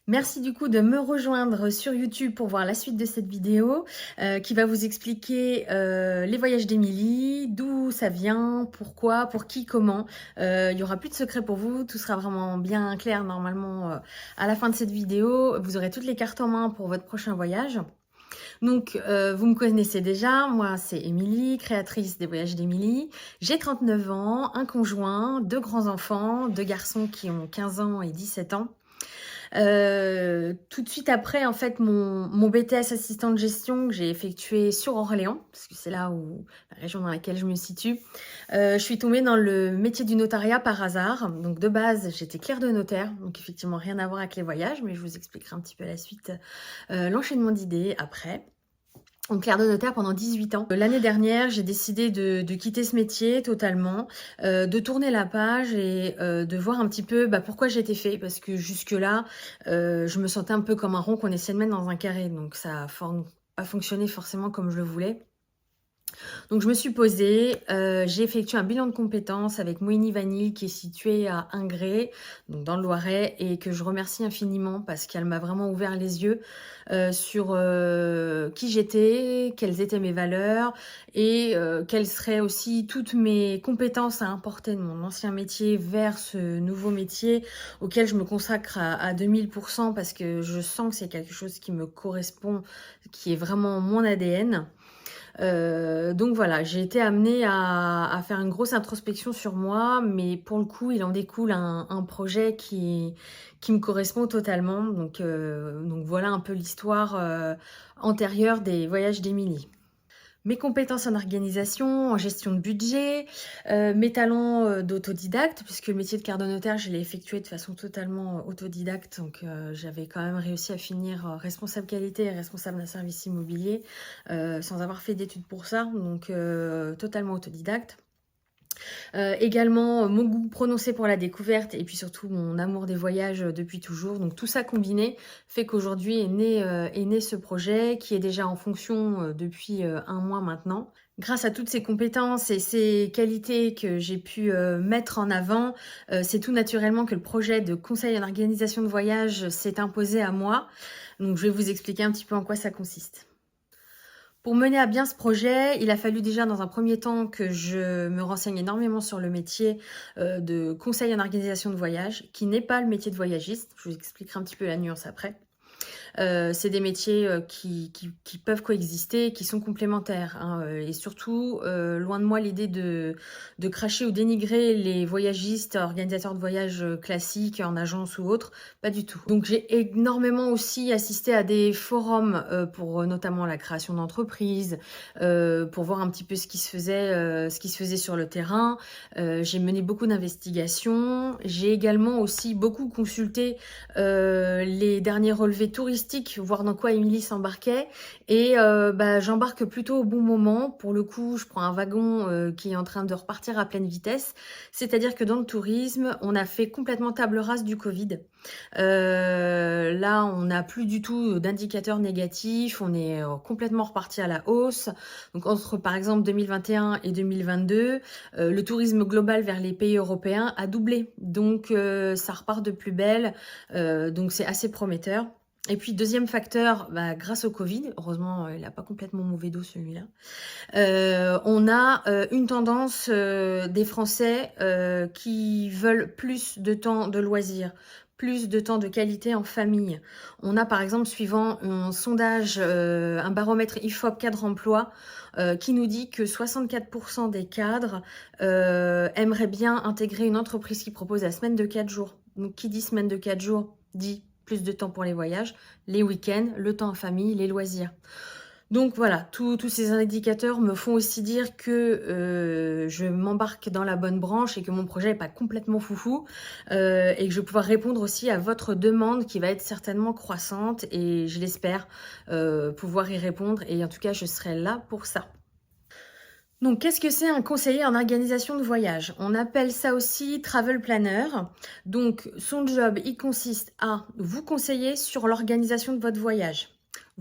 Merci du coup de me rejoindre sur YouTube pour voir la suite de cette vidéo qui va vous expliquer les voyages d'Émilie, d'où ça vient, pourquoi, pour qui, comment. Il n'y aura plus de secret pour vous, tout sera vraiment bien clair normalement à la fin de cette vidéo. Vous aurez toutes les cartes en main pour votre prochain voyage. Donc, vous me connaissez déjà, moi c'est Émilie, créatrice des voyages d'Émilie. J'ai 39 ans, un conjoint, deux grands-enfants, deux garçons qui ont 15 ans et 17 ans. Tout de suite après, en fait, mon BTS assistant de gestion que j'ai effectué sur Orléans, parce que c'est là où la région dans laquelle je me situe, je suis tombée dans le métier du notariat par hasard. Donc de base, j'étais clerc de notaire, donc effectivement rien à voir avec les voyages, mais je vous expliquerai un petit peu la suite, l'enchaînement d'idées après. Donc clerc de notaire pendant 18 ans. L'année dernière, j'ai décidé de quitter ce métier totalement, de tourner la page et de voir un petit peu pourquoi j'étais fait. Parce que jusque-là, je me sentais un peu comme un rond qu'on essaie de mettre dans un carré. Donc ça n'a pas fonctionné forcément comme je le voulais. Donc je me suis posée, j'ai effectué un bilan de compétences avec Moini Vanille qui est située à Ingré, donc dans le Loiret, et que je remercie infiniment parce qu'elle m'a vraiment ouvert les yeux sur qui j'étais, quelles étaient mes valeurs et quelles seraient aussi toutes mes compétences à importer de mon ancien métier vers ce nouveau métier auquel je me consacre à 2000% parce que je sens que c'est quelque chose qui me correspond, qui est vraiment mon ADN. Donc voilà, j'ai été amenée à faire une grosse introspection sur moi, mais pour le coup, il en découle un projet qui me correspond totalement. Donc voilà un peu l'histoire antérieure des voyages d'Émilie. Mes compétences en organisation, en gestion de budget, mes talents d'autodidacte, puisque le métier de clerc de notaire, je l'ai effectué de façon totalement autodidacte, donc j'avais quand même réussi à finir responsable qualité et responsable d'un service immobilier sans avoir fait d'études pour ça, donc totalement autodidacte. Également, mon goût prononcé pour la découverte et puis surtout mon amour des voyages depuis toujours. Donc tout ça combiné fait qu'aujourd'hui est né ce projet qui est déjà en fonction depuis un mois maintenant. Grâce à toutes ces compétences et ces qualités que j'ai pu mettre en avant, c'est tout naturellement que le projet de conseil en organisation de voyage s'est imposé à moi. Donc je vais vous expliquer un petit peu en quoi ça consiste. Pour mener à bien ce projet, il a fallu déjà dans un premier temps que je me renseigne énormément sur le métier de conseil en organisation de voyage, qui n'est pas le métier de voyagiste. Je vous expliquerai un petit peu la nuance après. C'est des métiers qui peuvent coexister, qui sont complémentaires. Hein, et surtout, loin de moi l'idée de cracher ou dénigrer les voyagistes, organisateurs de voyages classiques en agence ou autre, pas du tout. Donc j'ai énormément aussi assisté à des forums pour notamment la création d'entreprises, pour voir un petit peu ce qui se faisait sur le terrain. J'ai mené beaucoup d'investigations. J'ai également aussi beaucoup consulté les derniers relevés touristiques, voir dans quoi Émilie s'embarquait. Et j'embarque plutôt au bon moment. Pour le coup, je prends un wagon qui est en train de repartir à pleine vitesse. C'est-à-dire que dans le tourisme, on a fait complètement table rase du Covid. Là, on n'a plus du tout d'indicateurs négatifs. On est complètement reparti à la hausse. Donc entre par exemple 2021 et 2022, le tourisme global vers les pays européens a doublé. Donc ça repart de plus belle. Donc c'est assez prometteur. Et puis deuxième facteur, grâce au Covid, heureusement il n'a pas complètement mauvais dos celui-là, on a une tendance des Français qui veulent plus de temps de loisirs, plus de temps de qualité en famille. On a par exemple, suivant un sondage, un baromètre IFOP cadre emploi, qui nous dit que 64% des cadres aimeraient bien intégrer une entreprise qui propose la semaine de 4 jours. Donc qui dit semaine de 4 jours dit plus de temps pour les voyages, les week-ends, le temps en famille, les loisirs. Donc voilà, tous ces indicateurs me font aussi dire que je m'embarque dans la bonne branche et que mon projet n'est pas complètement foufou et que je vais pouvoir répondre aussi à votre demande qui va être certainement croissante et je l'espère pouvoir y répondre et en tout cas je serai là pour ça. Donc, qu'est-ce que c'est un conseiller en organisation de voyage? On appelle ça aussi travel planner. Donc, son job, il consiste à vous conseiller sur l'organisation de votre voyage.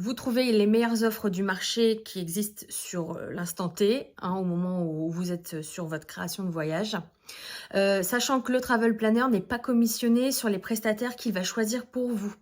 Vous trouvez les meilleures offres du marché qui existent sur l'instant T, hein, au moment où vous êtes sur votre création de voyage. Sachant que le travel planner n'est pas commissionné sur les prestataires qu'il va choisir pour vous.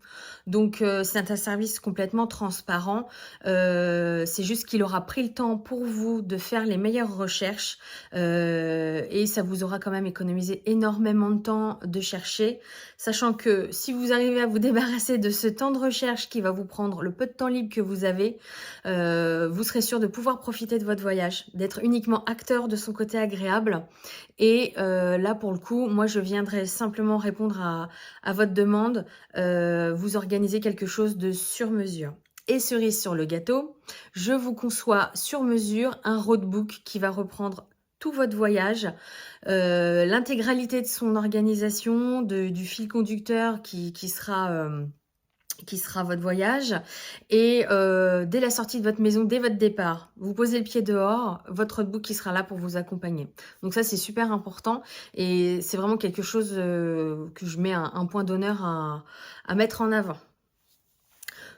Donc, c'est un service complètement transparent. C'est juste qu'il aura pris le temps pour vous de faire les meilleures recherches et ça vous aura quand même économisé énormément de temps de chercher. Sachant que si vous arrivez à vous débarrasser de ce temps de recherche qui va vous prendre le peu de temps libre que vous avez, vous serez sûr de pouvoir profiter de votre voyage, d'être uniquement acteur de son côté agréable. Et là, pour le coup, moi, je viendrai simplement répondre à votre demande, vous organiser quelque chose de sur mesure. Et cerise sur le gâteau, je vous conçois sur mesure un roadbook qui va reprendre tout votre voyage, l'intégralité de son organisation, du fil conducteur qui sera votre voyage. Et dès la sortie de votre maison, dès votre départ, vous posez le pied dehors, votre roadbook qui sera là pour vous accompagner. Donc ça, c'est super important et c'est vraiment quelque chose que je mets un point d'honneur à mettre en avant.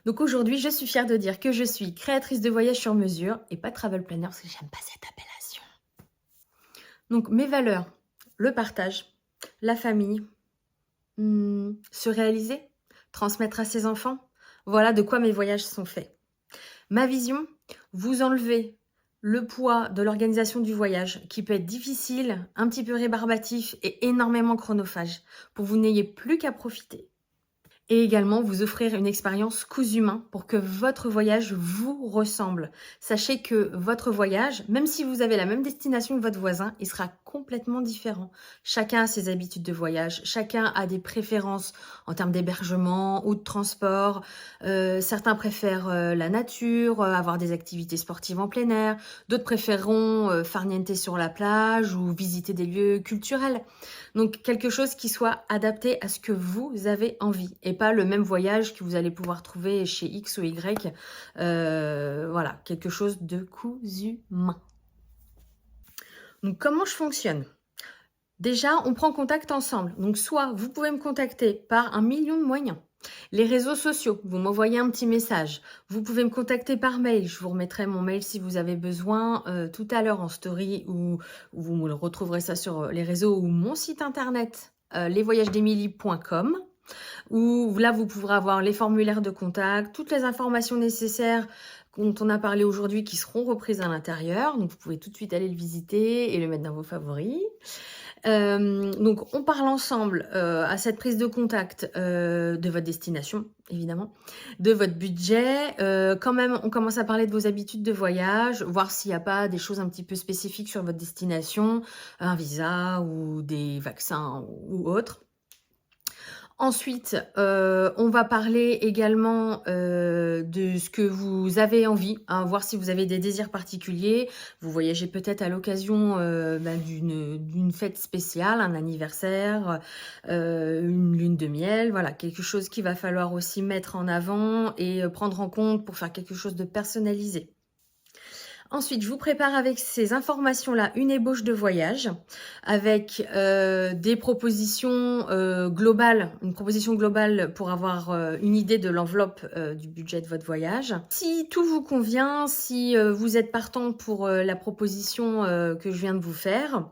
Donc aujourd'hui, je suis fière de dire que je suis créatrice de voyage sur mesure et pas travel planner parce que j'aime pas cette appellation. Donc mes valeurs, le partage, la famille, se réaliser, transmettre à ses enfants. Voilà de quoi mes voyages sont faits. Ma vision, vous enlevez le poids de l'organisation du voyage qui peut être difficile, un petit peu rébarbatif et énormément chronophage pour que vous n'ayez plus qu'à profiter. Et également vous offrir une expérience cousu main pour que votre voyage vous ressemble. Sachez que votre voyage, même si vous avez la même destination que votre voisin, il sera complètement différent. Chacun a ses habitudes de voyage, chacun a des préférences en termes d'hébergement ou de transport. Certains préfèrent la nature, avoir des activités sportives en plein air. D'autres préféreront farnienter sur la plage ou visiter des lieux culturels. Donc quelque chose qui soit adapté à ce que vous avez envie et pas le même voyage que vous allez pouvoir trouver chez X ou Y. Voilà, quelque chose de cousu main. Donc comment je fonctionne? Déjà, on prend contact ensemble. Donc soit vous pouvez me contacter par 1 million de moyens. Les réseaux sociaux, vous m'envoyez un petit message. Vous pouvez me contacter par mail. Je vous remettrai mon mail si vous avez besoin tout à l'heure en story ou vous retrouverez ça sur les réseaux ou mon site internet lesvoyagesdemilie.com où là vous pourrez avoir les formulaires de contact, toutes les informations nécessaires dont on a parlé aujourd'hui qui seront reprises à l'intérieur. Donc vous pouvez tout de suite aller le visiter et le mettre dans vos favoris. Donc on parle ensemble à cette prise de contact de votre destination, évidemment, de votre budget. Quand même, on commence à parler de vos habitudes de voyage, voir s'il n'y a pas des choses un petit peu spécifiques sur votre destination, un visa ou des vaccins ou autres. Ensuite, on va parler également de ce que vous avez envie, hein, voir si vous avez des désirs particuliers. Vous voyagez peut-être à l'occasion d'une fête spéciale, un anniversaire, une lune de miel, voilà, quelque chose qu'il va falloir aussi mettre en avant et prendre en compte pour faire quelque chose de personnalisé. Ensuite, je vous prépare avec ces informations-là une ébauche de voyage avec des propositions globales, une proposition globale pour avoir une idée de l'enveloppe du budget de votre voyage. Si tout vous convient, si vous êtes partant pour la proposition que je viens de vous faire,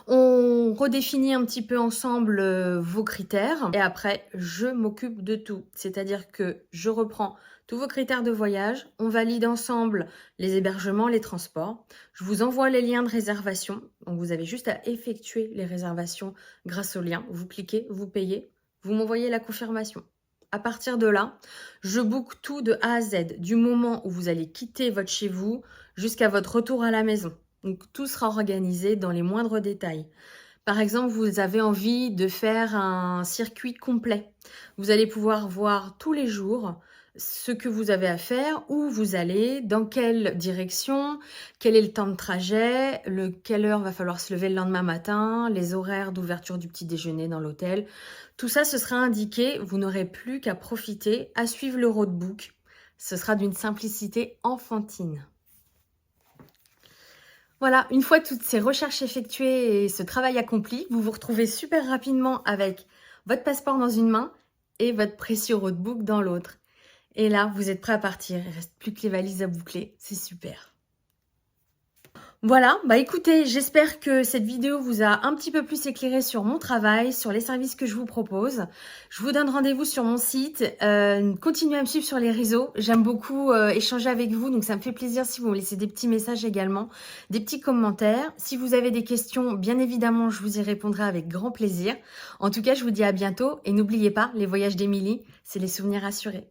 on redéfinit un petit peu ensemble vos critères et après, je m'occupe de tout. C'est-à-dire que je reprends tous vos critères de voyage, on valide ensemble les hébergements, les transports. Je vous envoie les liens de réservation. Donc, vous avez juste à effectuer les réservations grâce au lien. Vous cliquez, vous payez, vous m'envoyez la confirmation. À partir de là, je book tout de A à Z, du moment où vous allez quitter votre chez vous jusqu'à votre retour à la maison. Donc, tout sera organisé dans les moindres détails. Par exemple, vous avez envie de faire un circuit complet. Vous allez pouvoir voir tous les jours ce que vous avez à faire, où vous allez, dans quelle direction, quel est le temps de trajet, quelle heure va falloir se lever le lendemain matin, les horaires d'ouverture du petit déjeuner dans l'hôtel. Tout ça, ce sera indiqué. Vous n'aurez plus qu'à profiter, à suivre le roadbook. Ce sera d'une simplicité enfantine. Voilà, une fois toutes ces recherches effectuées et ce travail accompli, vous vous retrouvez super rapidement avec votre passeport dans une main et votre précieux roadbook dans l'autre. Et là, vous êtes prêts à partir. Il reste plus que les valises à boucler. C'est super. Voilà, bah écoutez, j'espère que cette vidéo vous a un petit peu plus éclairé sur mon travail, sur les services que je vous propose. Je vous donne rendez-vous sur mon site. Continuez à me suivre sur les réseaux. J'aime beaucoup échanger avec vous, donc ça me fait plaisir si vous me laissez des petits messages également, des petits commentaires. Si vous avez des questions, bien évidemment, je vous y répondrai avec grand plaisir. En tout cas, je vous dis à bientôt et n'oubliez pas, les voyages d'Émilie, c'est les souvenirs assurés.